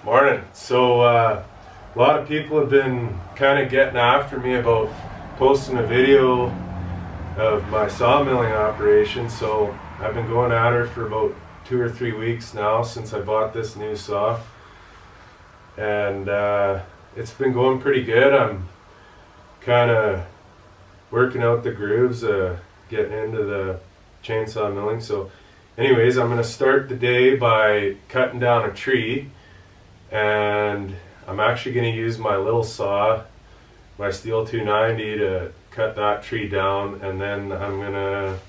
Morning. So a lot of people have been kind of getting after me about posting a video of my sawmilling operation. So I've been going at her for about 2 or 3 weeks now since I bought this new saw, and it's been going pretty good. I'm kind of working out the grooves, getting into the chainsaw milling. So anyways, I'm going to start the day by cutting down a tree, and I'm actually going to use my little saw, my STIHL 290, to cut that tree down, and then I'm going to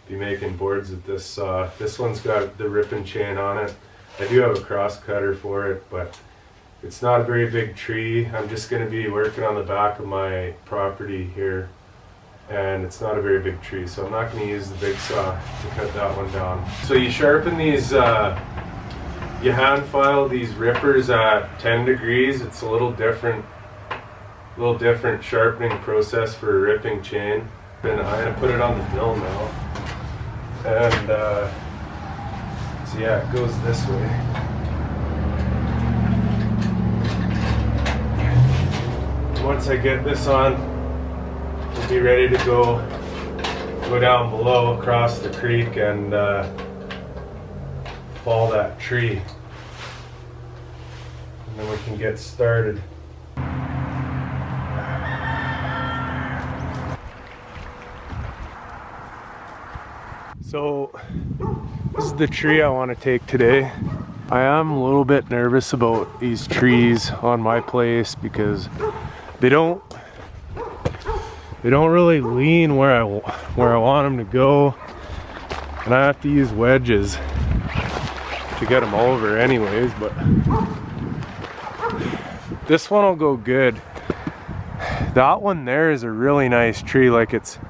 be making boards with this saw. This one's got the ripping chain on it. I do have a cross cutter for it, but it's not a very big tree. I'm just going to be working on the back of my property here, and it's not a very big tree, so I'm not going to use the big saw to cut that one down. So you sharpen these, you hand file these rippers at 10 degrees. It's a little different sharpening process for a ripping chain. And I'm going to put it on the mill now. And so yeah, it goes this way. Once I get this on, we'll be ready to go down below across the creek and fall that tree, and then we can get started. So this is the tree I want to take today. I am a little bit nervous about these trees on my place because they don't really lean where I want them to go, and I have to use wedges to get them over anyways, but this one will go good. That one there is a really nice tree. Like it's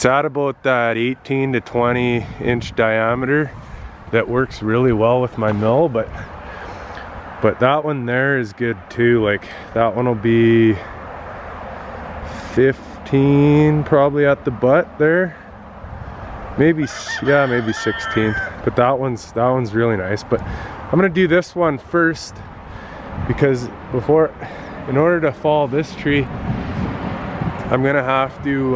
at about that 18 to 20 inch diameter that works really well with my mill, but that one there is good too. Like that one will be 15 probably at the butt there, maybe 16, but that one's really nice. But I'm gonna do this one first because in order to fall this tree, I'm gonna have to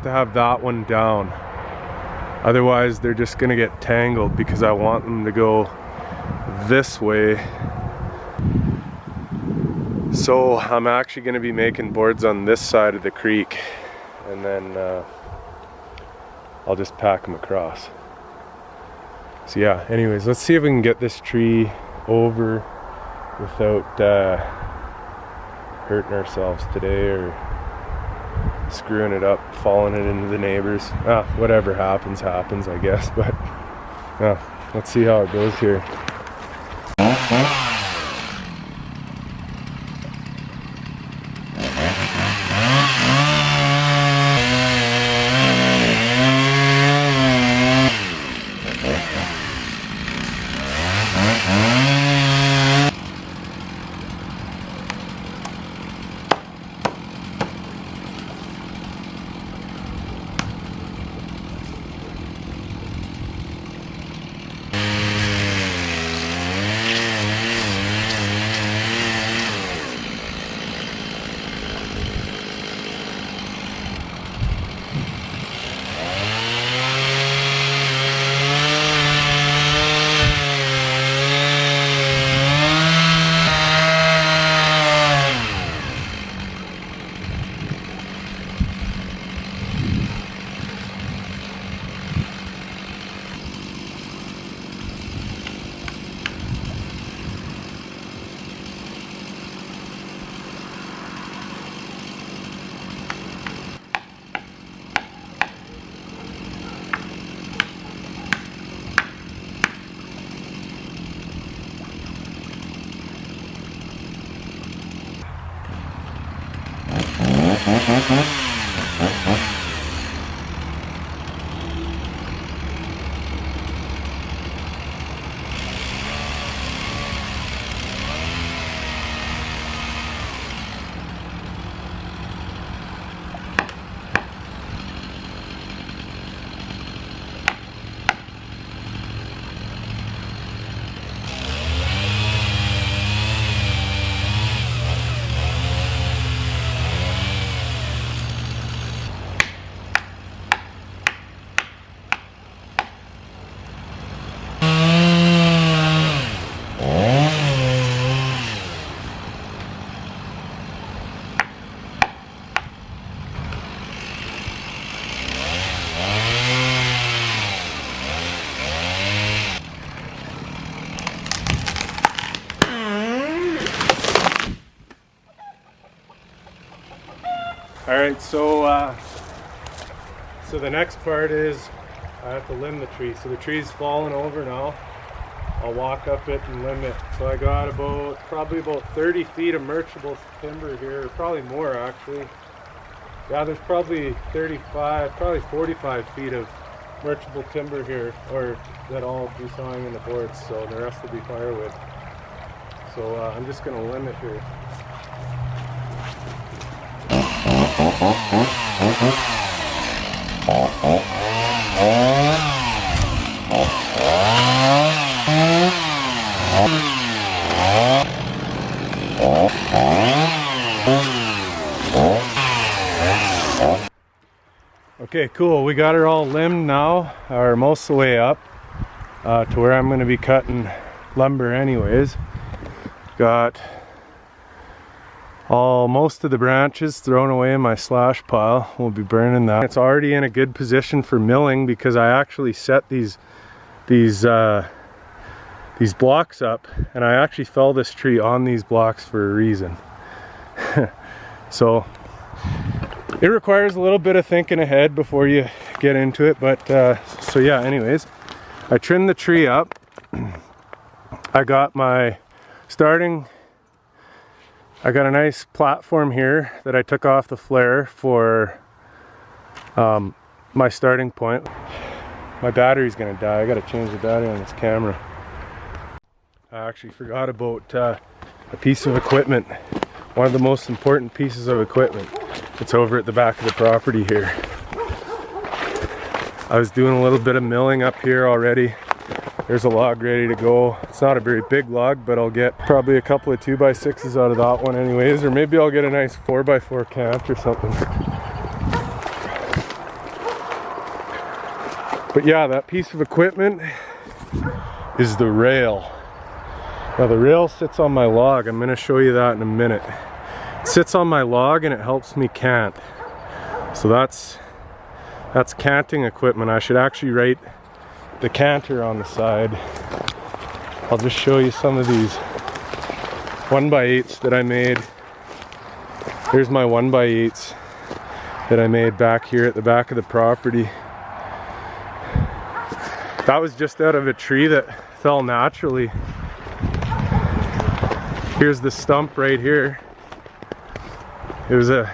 have that one down. Otherwise they're just gonna get tangled because I want them to go this way. So I'm actually gonna be making boards on this side of the creek, and then I'll just pack them across. So yeah, anyways, let's see if we can get this tree over without hurting ourselves today or screwing it up, falling it into the neighbors. Whatever happens, I guess, but let's see how it goes here. Alright, so the next part is I have to limb the tree. So the tree's falling over now. I'll walk up it and limb it. So I got probably about 30 feet of merchable timber here, or probably more actually. Yeah, there's probably 35, probably 45 feet of merchable timber here, or that I'll be sawing in the boards, so the rest will be firewood. So I'm just going to limb it here. Okay, cool. We got her all limbed now, or most of the way up to where I'm going to be cutting lumber anyways. Got most of the branches thrown away in my slash pile. We'll be burning that. It's already in a good position for milling because I actually set these blocks up, and I actually fell this tree on these blocks for a reason. So it requires a little bit of thinking ahead before you get into it, but so yeah, anyways, I trimmed the tree up. I got a nice platform here that I took off the flare for my starting point. My battery's gonna die. I gotta change the battery on this camera. I actually forgot about a piece of equipment. One of the most important pieces of equipment. It's over at the back of the property here. I was doing a little bit of milling up here already. There's a log ready to go. It's not a very big log, but I'll get probably a couple of 2x6s out of that one anyways, or maybe I'll get a nice 4x4 cant or something. But yeah, that piece of equipment is the rail. Now the rail sits on my log. I'm going to show you that in a minute. It sits on my log and it helps me cant. So that's canting equipment. I should actually write the canter on the side. I'll just show you some of these 1x8s that I made. Here's my 1x8s that I made back here at the back of the property. That was just out of a tree that fell naturally. Here's the stump right here. It was I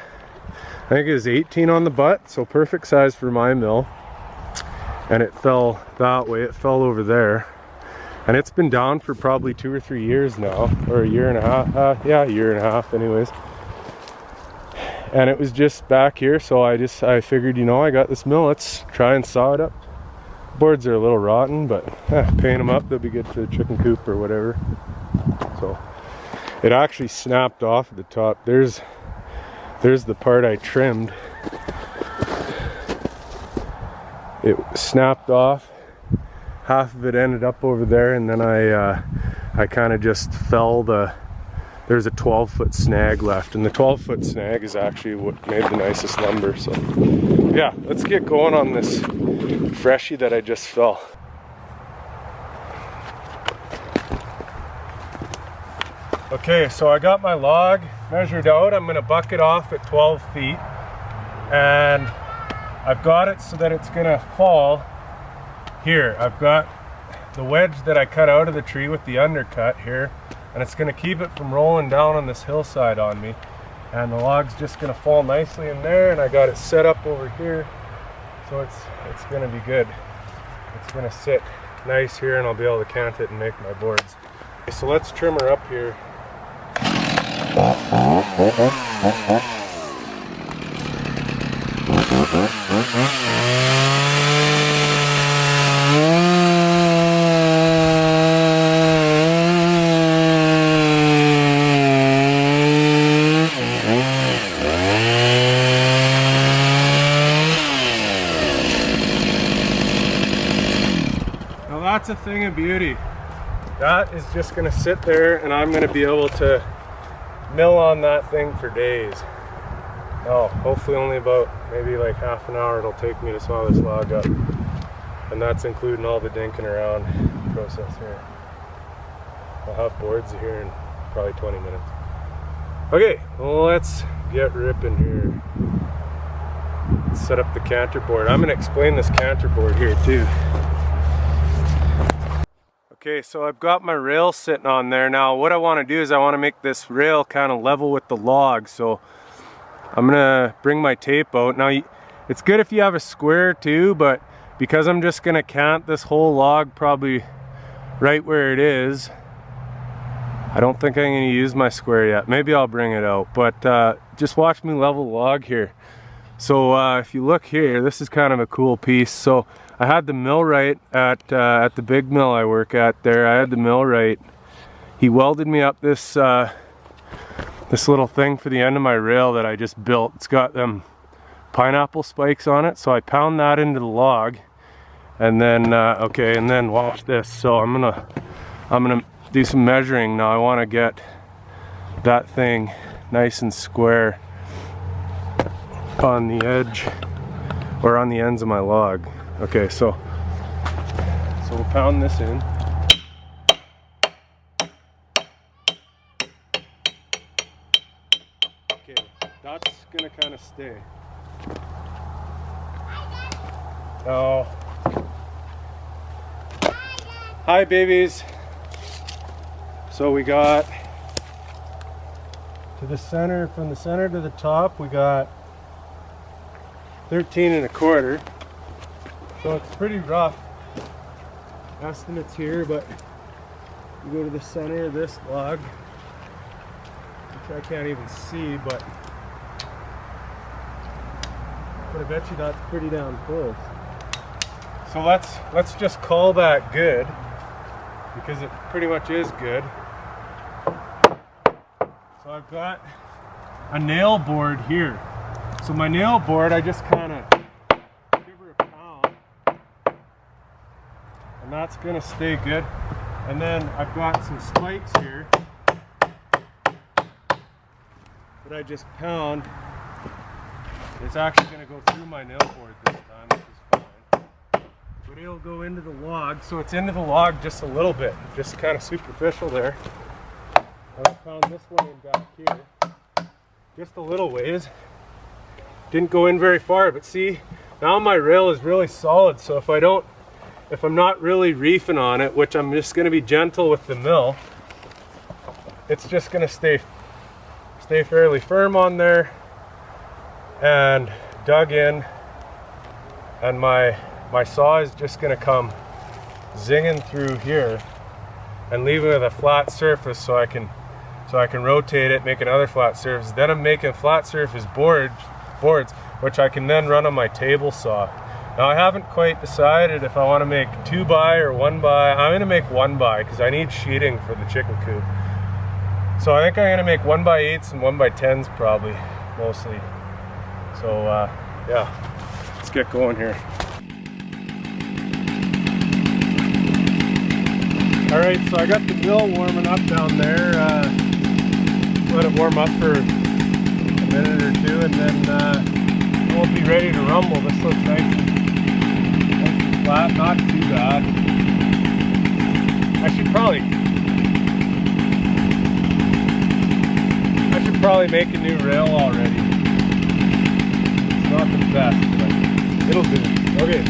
think it was 18 on the butt, so perfect size for my mill. And it fell that way, it fell over there. And it's been down for probably 2 or 3 years now, or a year and a half, yeah, a year and a half anyways. And it was just back here, so I figured, you know, I got this mill, let's try and saw it up. Boards are a little rotten, but paint them up, they'll be good for the chicken coop or whatever. So it actually snapped off at the top. There's the part I trimmed. It snapped off. Half of it ended up over there, and then I kind of just fell there's a 12-foot snag left, and the 12-foot snag is actually what made the nicest lumber. So yeah, let's get going on this freshie that I just fell. Okay, so I got my log measured out. I'm gonna buck it off at 12 feet, and I've got it so that it's gonna fall here. I've got the wedge that I cut out of the tree with the undercut here, and it's gonna keep it from rolling down on this hillside on me. And the log's just gonna fall nicely in there, and I got it set up over here, so it's gonna be good. It's gonna sit nice here, and I'll be able to cant it and make my boards. Okay, so let's trim her up here. Now that's a thing of beauty. That is just going to sit there, and I'm going to be able to mill on that thing for days. No, hopefully only about maybe like half an hour it'll take me to saw this log up. And that's including all the dinking around process here. I'll have boards here in probably 20 minutes. Okay, well, let's get ripping here. Let's set up the canter board. I'm gonna explain this canter board here too. Okay, so I've got my rail sitting on there. Now what I want to do is I want to make this rail kind of level with the log. So I'm gonna bring my tape out. Now it's good if you have a square too, but because I'm just gonna cant this whole log probably right where it is, I don't think I'm gonna use my square yet. Maybe I'll bring it out, but just watch me level the log here. So if you look here, this is kind of a cool piece. So I had the millwright at the big mill I work at there. I had the millwright. He welded me up this this little thing for the end of my rail that I just built. It's got them pineapple spikes on it. So I pound that into the log, and then okay, and then watch this. So I'm gonna do some measuring now. I want to get that thing nice and square on the edge or on the ends of my log. Okay, so we'll pound this in. Okay, that's gonna kind of stay. Oh, hi babies. So we got to the center, from the center to the top, we got 13 1/4. So it's pretty rough estimates here, but you go to the center of this log, which I can't even see, but I bet you that's pretty damn close. So let's just call that good, because it pretty much is good. So I've got a nail board here. So my nail board, I just kind of give her a pound, and that's going to stay good. And then I've got some spikes here that I just pound. It's actually going to go through my nail board this time, which is fine. But it'll go into the log, so it's into the log just a little bit, just kind of superficial there. I found this one in back here, just a little ways. Didn't go in very far, but see, now my rail is really solid. So if I'm not really reefing on it, which I'm just going to be gentle with the mill, it's just going to stay fairly firm on there and dug in, and my saw is just going to come zinging through here and leave it with a flat surface, so I can rotate it, make another flat surface. Then I'm making flat surface boards, which I can then run on my table saw. Now I haven't quite decided if I want to make 2x or 1x. I'm going to make 1x because I need sheeting for the chicken coop. So I think I'm going to make 1x8s and 1x10s probably, mostly. So yeah, let's get going here. Alright, so I got the mill warming up down there. Let it warm up for a minute or two, and then we'll be ready to rumble. This looks nice and flat, not too bad. I should probably make a new rail already. It's not the best, but it'll do. Okay.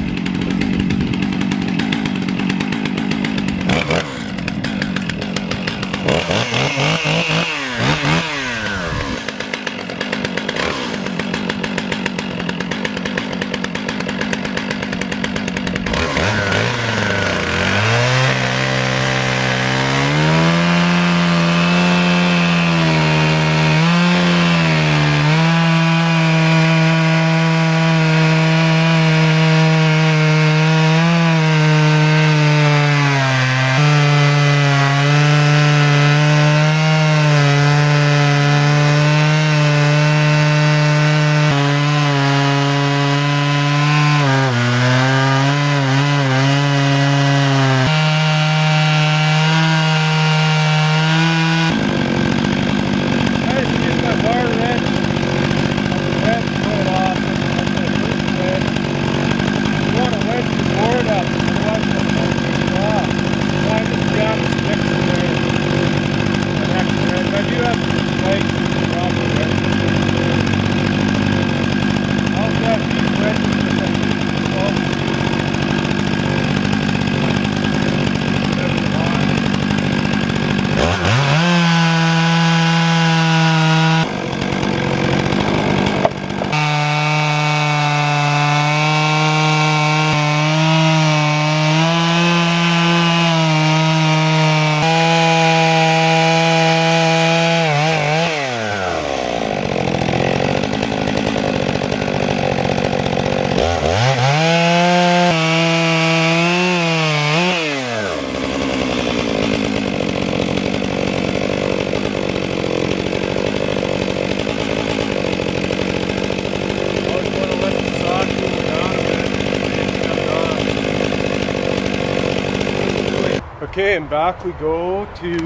Okay, and back we go to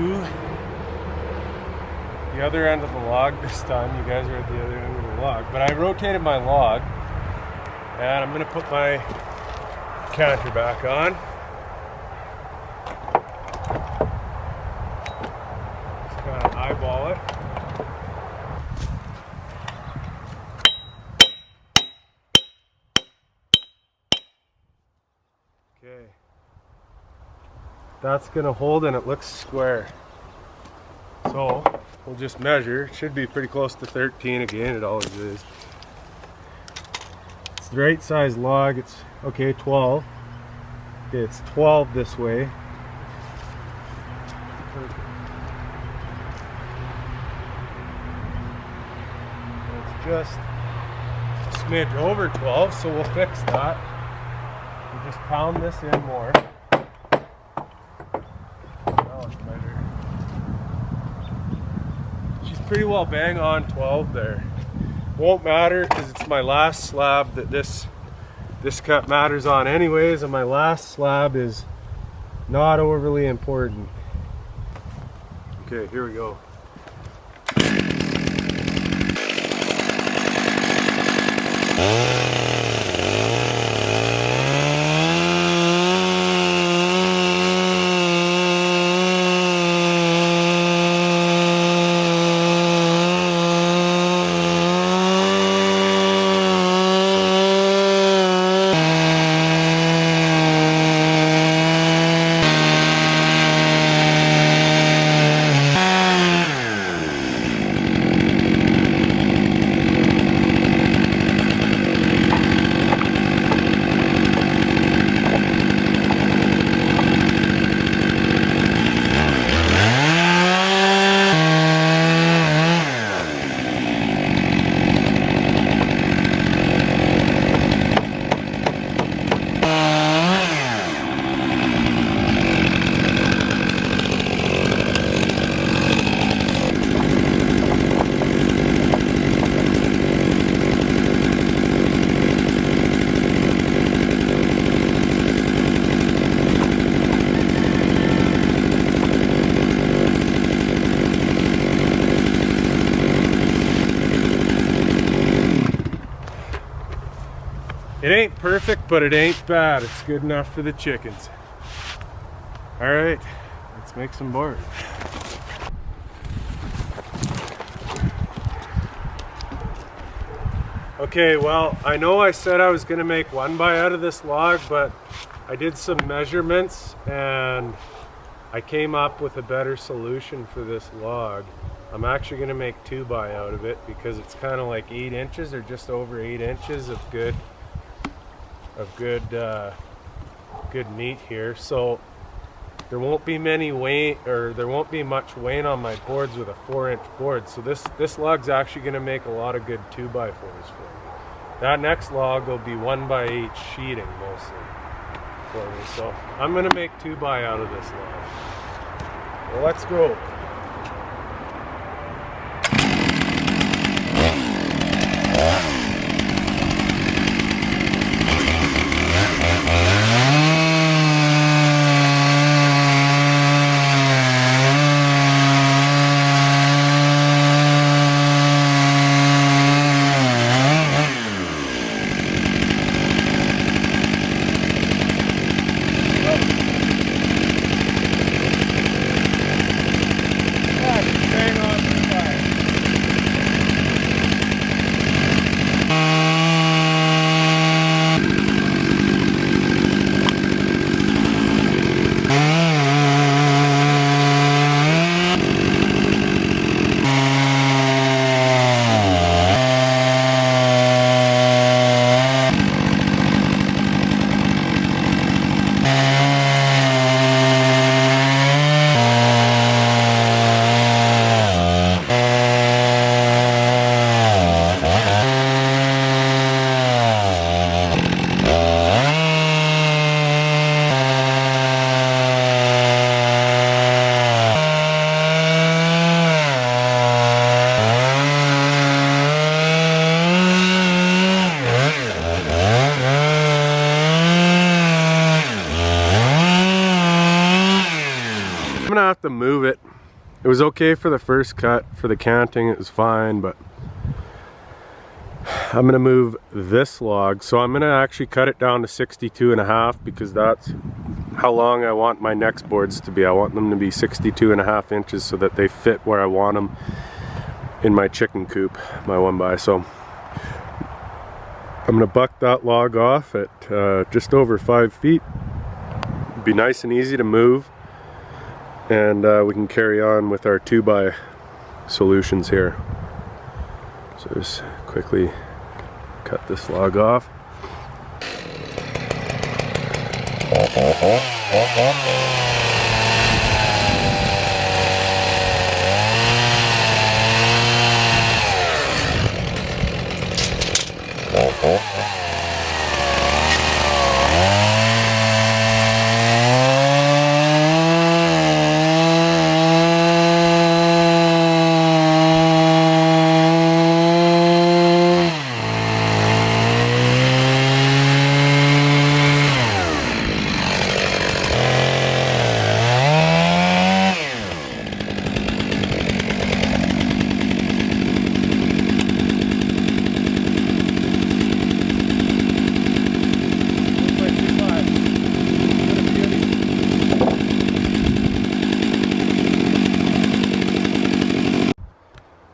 the other end of the log this time. You guys are at the other end of the log. But I rotated my log, and I'm gonna put my canter back on. Just kind of eyeball it. Okay. That's gonna hold and it looks square. So we'll just measure. It should be pretty close to 13 again, it always is. It's the right size log. It's okay, 12. Okay, it's 12 this way. It's just a smidge over 12, so we'll fix that. We'll just pound this in more. Pretty well bang on 12 there. Won't matter because it's my last slab that this cut matters on anyways, and my last slab is not overly important. Okay, here we go. It ain't perfect, but it ain't bad. It's good enough for the chickens. All right, let's make some board. Okay, well, I know I said I was gonna make 1x out of this log, but I did some measurements and I came up with a better solution for this log. I'm actually gonna make 2x out of it because it's kind of like 8 inches or just over 8 inches of good meat here. So there won't be many weight, or there won't be much weight on my boards with a 4-inch board. So this log's actually going to make a lot of good 2x4s for me. That next log will be 1x8 sheeting mostly for me. So I'm going to make 2x out of this log. Well, let's go. I'm gonna have to move it. It was okay for the first cut, for the canting it was fine, but I'm gonna move this log. So I'm gonna actually cut it down to 62.5 because that's how long I want my next boards to be. I want them to be 62.5 inches so that they fit where I want them in my chicken coop, my 1x. So I'm gonna buck that log off at just over 5 feet. Be nice and easy to move, and we can carry on with our 2x solutions here. So just quickly cut this log off.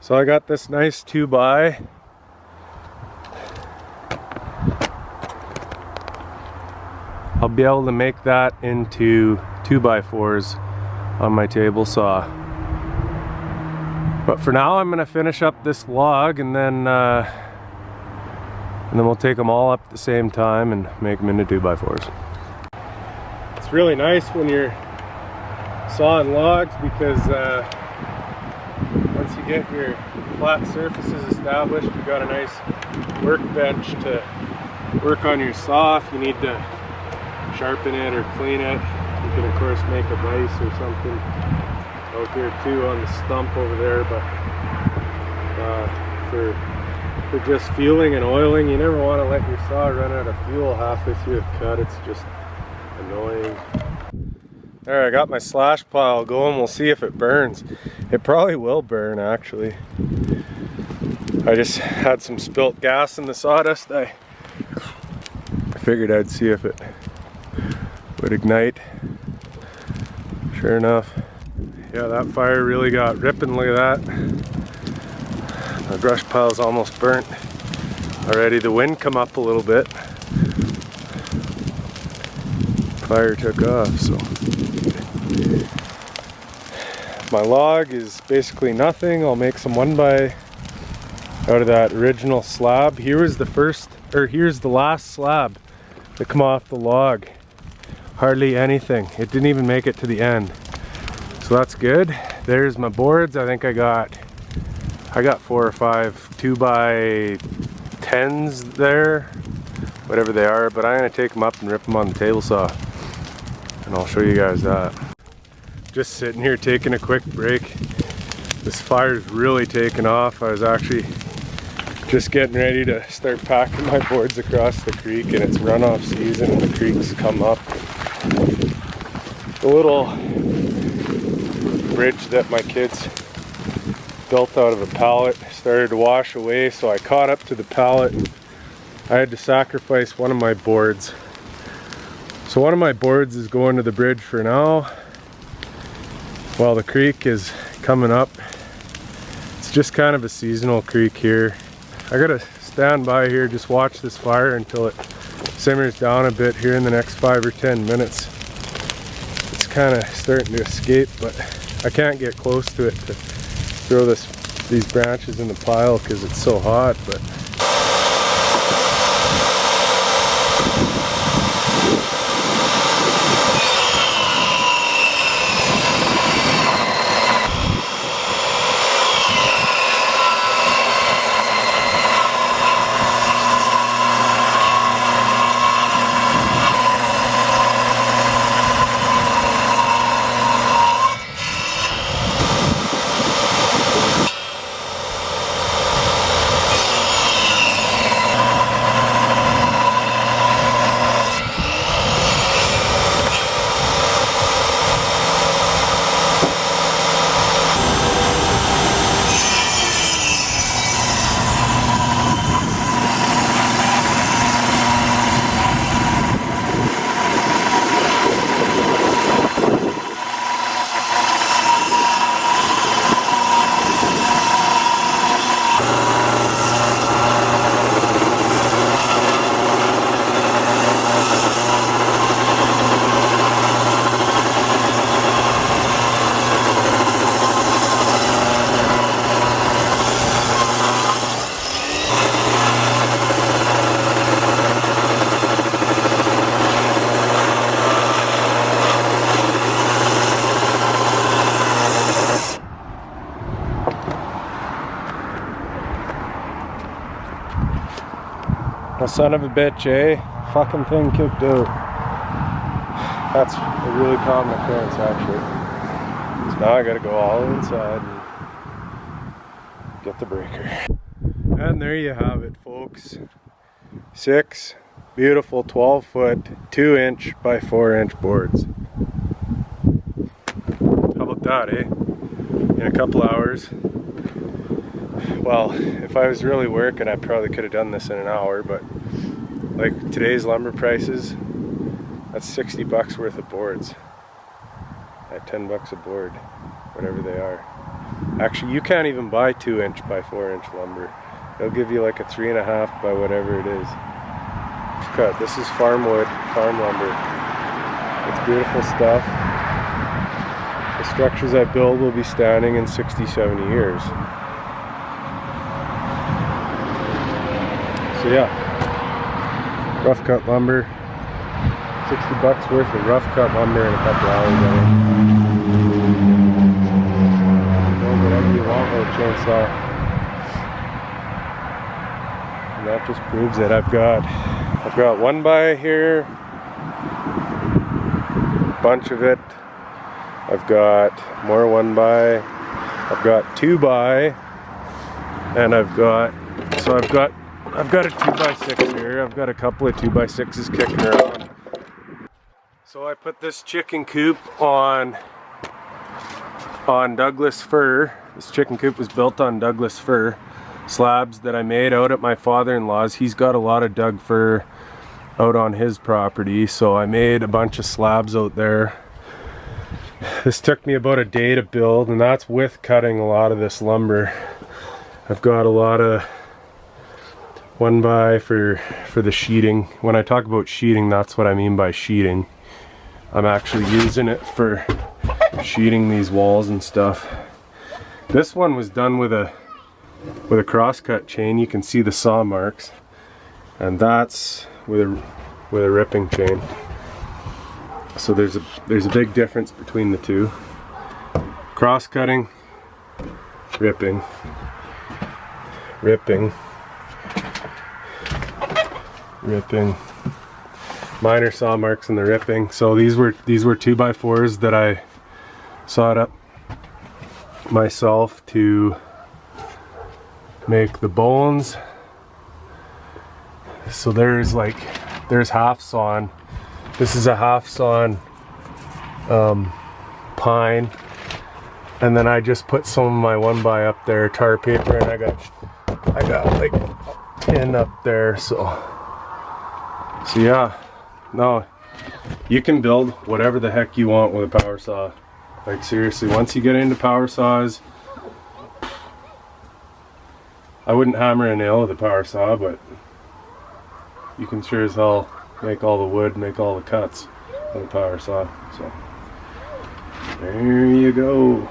So I got this nice 2x. I'll be able to make that into 2x4s on my table saw. But for now I'm gonna finish up this log and then we'll take them all up at the same time and make them into 2x4s. It's really nice when you're sawing logs because once you get your flat surfaces established, you've got a nice workbench to work on your saw. If you need to sharpen it or clean it, you can of course make a vise or something out here too on the stump over there. But for just fueling and oiling, you never want to let your saw run out of fuel halfway through a cut. It's just annoying. There, I got my slash pile going. We'll see if it burns. It probably will burn, actually. I just had some spilt gas in the sawdust. I figured I'd see if it would ignite. Sure enough. Yeah, that fire really got ripping. Look at that. My brush pile's almost burnt already. The wind come up a little bit. Fire took off, so. My log is basically nothing. I'll make some 1x out of that original slab. Here's the last slab that come off the log. Hardly anything. It didn't even make it to the end. So that's good. There's my boards. I think I got 4 or 5 2x10s there, whatever they are, but I'm gonna take them up and rip them on the table saw, and I'll show you guys that. Just sitting here taking a quick break. This fire's really taken off. I was actually just getting ready to start packing my boards across the creek, and it's runoff season and the creek's come up. The little bridge that my kids built out of a pallet started to wash away, so I caught up to the pallet and I had to sacrifice one of my boards. So one of my boards is going to the bridge for now while the creek is coming up. It's just kind of a seasonal creek here. I gotta stand by here, just watch this fire until it simmers down a bit here in the next 5 or 10 minutes. It's kind of starting to escape, but I can't get close to it to throw these branches in the pile because it's so hot. But The son of a bitch, eh? Fucking thing kicked out. That's a really common occurrence, actually. So now I gotta go all inside and get the breaker. And there you have it, folks. 6 beautiful 12-foot 2-inch by 4-inch boards. How about that, eh? In a couple hours. Well, if I was really working, I probably could have done this in an hour, but like today's lumber prices, that's 60 bucks worth of boards at 10 bucks a board, whatever they are. Actually, you can't even buy 2-inch by 4-inch lumber. They'll give you like a 3.5 by whatever it is. Cut. This is farm wood, farm lumber. It's beautiful stuff. The structures I build will be standing in 60, 70 years. So yeah, rough cut lumber, 60 bucks worth of rough cut lumber in a couple hours. Build whatever you want with a chainsaw. And that just proves it. I've got 1x here, bunch of it. I've got more 1x. I've got 2x, and I've got a 2x6 here. I've got a couple of 2x6s kicking around. So I put this chicken coop on Douglas fir. This chicken coop was built on Douglas fir slabs that I made out at my father-in-law's. He's got a lot of Doug fir out on his property, so I made a bunch of slabs out there. This took me about a day to build, and that's with cutting a lot of this lumber. I've got a lot of 1x for the sheeting. When I talk about sheeting, that's what I mean by sheeting. I'm actually using it for sheeting these walls and stuff. This one was done with a crosscut chain. You can see the saw marks, and that's with a ripping chain. So there's a big difference between the two. Cross-cutting, ripping, ripping, ripping. Minor saw marks in the ripping. So these were 2x4s that I sawed up myself to make the bones. So there's half sawn. This is a half sawn pine, and then I just put some of my 1x up there, tar paper, and I got like 10 up there. So yeah, no, you can build whatever the heck you want with a power saw. Like seriously, once you get into power saws, I wouldn't hammer a nail with a power saw, but you can sure as hell make all the wood, make all the cuts with a power saw. So there you go.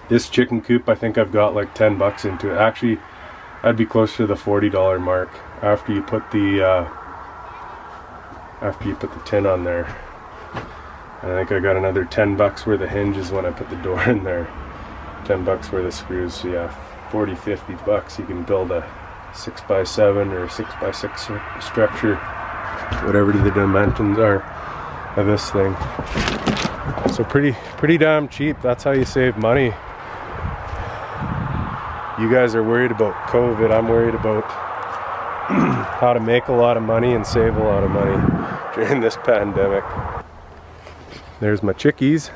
This chicken coop, I think I've got like 10 bucks into it. Actually, I'd be closer to the $40 mark after you put the tin on there. And I think I got another 10 bucks worth of hinges when I put the door in there. 10 bucks worth of screws. So yeah, 40, 50 bucks. You can build a 6x7 or 6x6 structure, whatever the dimensions are of this thing. So pretty damn cheap. That's how you save money. You guys are worried about COVID. I'm worried about how to make a lot of money and save a lot of money during this pandemic. There's my chickies.